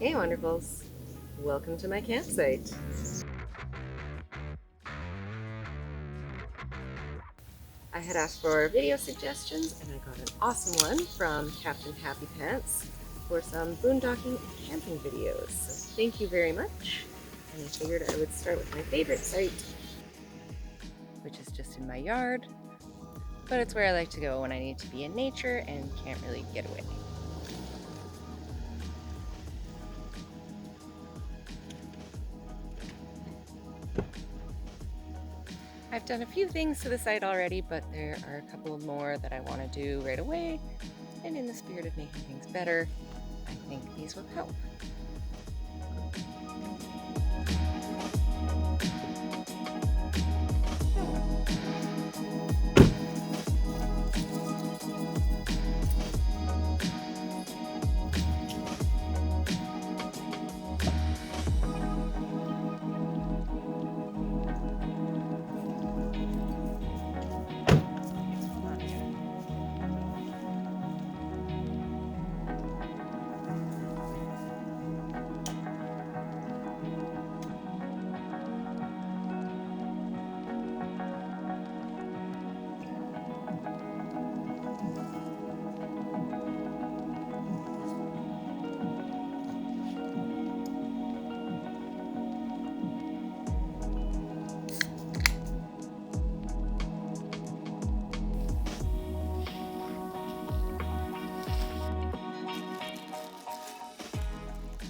Hey Wonderfuls, welcome to my campsite. I had asked for video suggestions and I got an awesome one from Captain Happypants for some boondocking and camping videos. So thank you very much. And I figured I would start with my favorite site, which is just in my yard, but it's where I like to go when I need to be in nature and can't really get away. I've done a few things to the site already, but there are a couple more that I want to do right away, and in the spirit of making things better, I think these will help.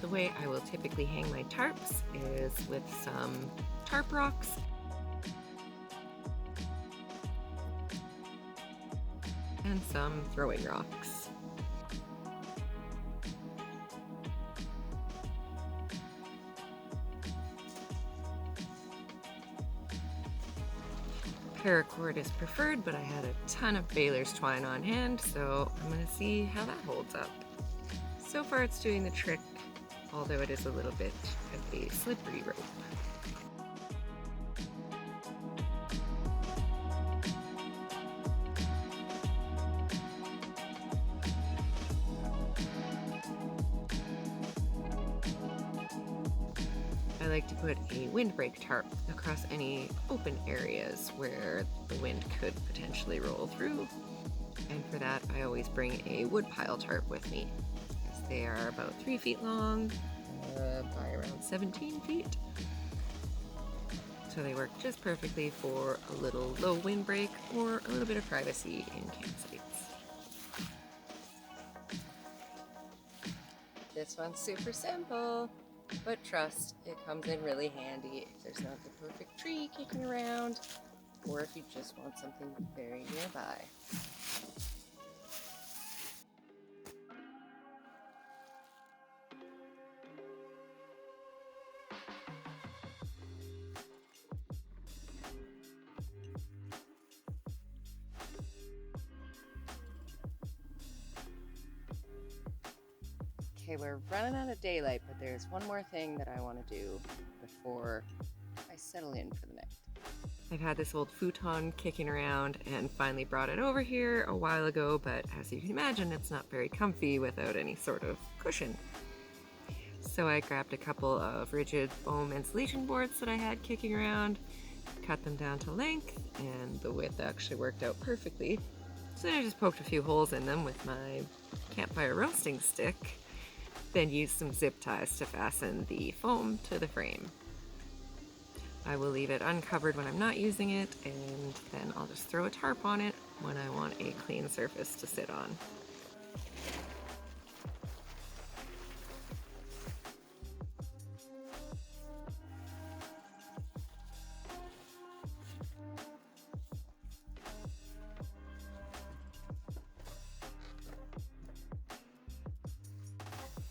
The way I will typically hang my tarps is with some tarp rocks and some throwing rocks. Paracord is preferred, but I had a ton of baler's twine on hand, so I'm going to see how that holds up. So far it's doing the trick, although it is a little bit of a slippery rope. I like to put a windbreak tarp across any open areas where the wind could potentially roll through. And for that, I always bring a woodpile tarp with me, as they are about 3 feet long by around 17 feet. So they work just perfectly for a little low windbreak or a little bit of privacy in campsites. This one's super simple, but trust, it comes in really handy if there's not the perfect tree kicking around, or if you just want something very nearby. Okay, we're running out of daylight, but there's one more thing that I want to do before I settle in for the night. I've had this old futon kicking around and finally brought it over here a while ago, but as you can imagine, it's not very comfy without any sort of cushion. So I grabbed a couple of rigid foam insulation boards that I had kicking around, cut them down to length, and the width actually worked out perfectly. So then I just poked a few holes in them with my campfire roasting stick, then used some zip ties to fasten the foam to the frame. I will leave it uncovered when I'm not using it, and then I'll just throw a tarp on it when I want a clean surface to sit on.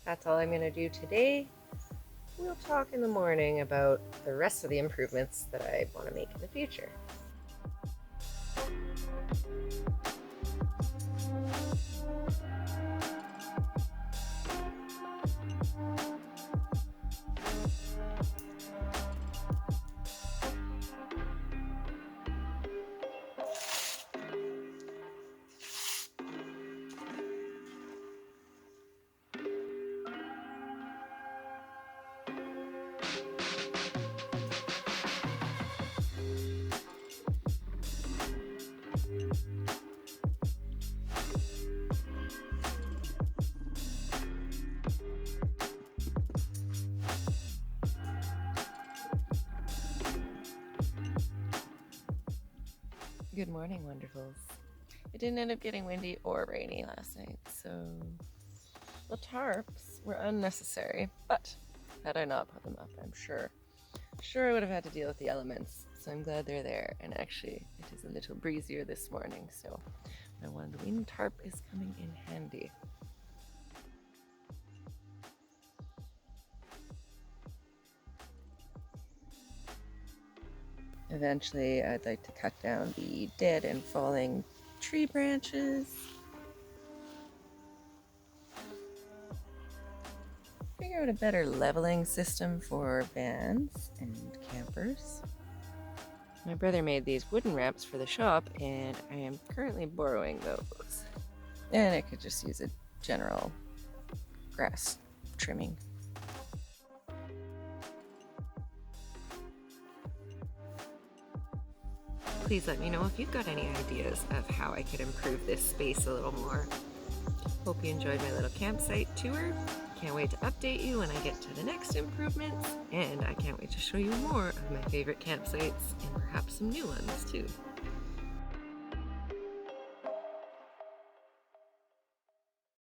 That's all I'm going to do today. We'll talk in the morning about the rest of the improvements that I want to make in the future. Good morning, wonderfuls. It didn't end up getting windy or rainy last night, so the tarps were unnecessary, but had I not put them up, I'm sure I would have had to deal with the elements, so I'm glad they're there. And actually, it is a little breezier this morning, so my one wind tarp is coming in handy. Eventually, I'd like to cut down the dead and falling tree branches. Figure out a better leveling system for vans and campers. My brother made these wooden ramps for the shop, and I am currently borrowing those. And I could just use a general grass trimming. Please let me know if you've got any ideas of how I could improve this space a little more. Hope you enjoyed my little campsite tour. Can't wait to update you when I get to the next improvements, and I can't wait to show you more of my favorite campsites and perhaps some new ones too.